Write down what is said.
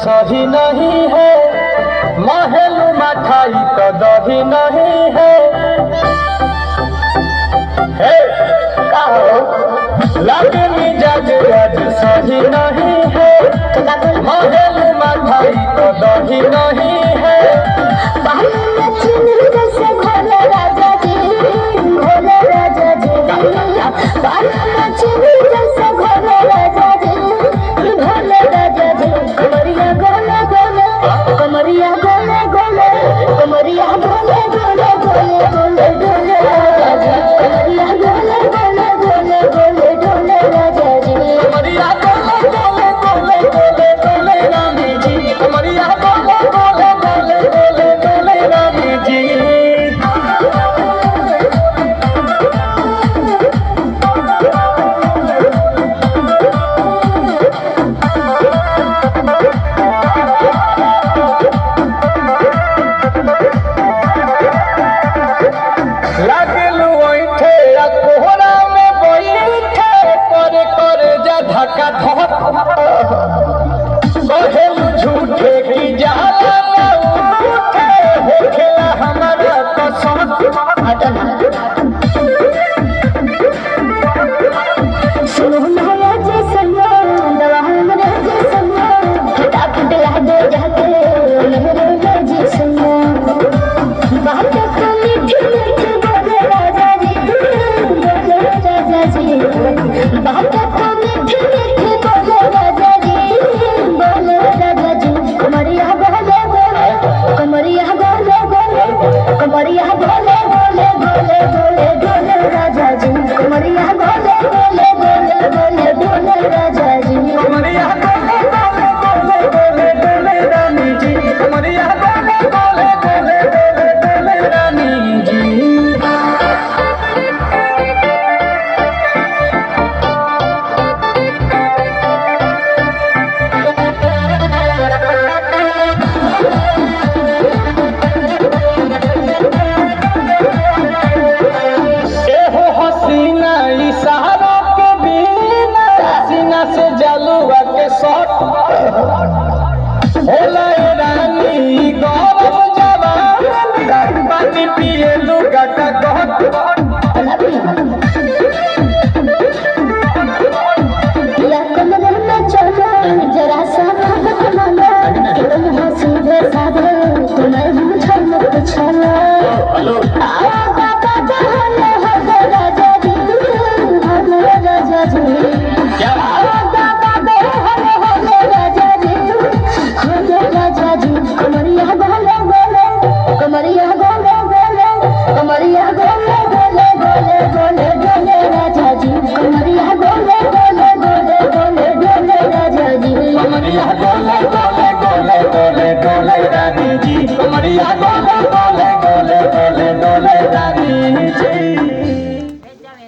सही नहीं है महल मठाई तो दही नहीं है लगे मिजाज आज सही नहीं है महल मठाई तो दही नहीं है झूठे की जाला उठे हो खेला हमारा कसम सुनो नया जैसा दवा हमरा जैसा किताब दिला दे जाके मेरे जैसा बात को मीठी मीठी बोले राजा जी बात को मीठी मीठी बोले राजा जी बोले राजा जी कमरिया बोले बोले कमरिया बोले बोले कमरिया बोले बोले बोले बोले बोले राजा जी कमरिया बोले बोले बोले बोले बोले राजा जी कमरिया बोले बोले बोले बोले बोले रानी जी कमरिया बोले बोले बोले बोले बोले रानी जी जलुआ के शॉट होला रानी गरम जवान पानी पिए लुगा का कहत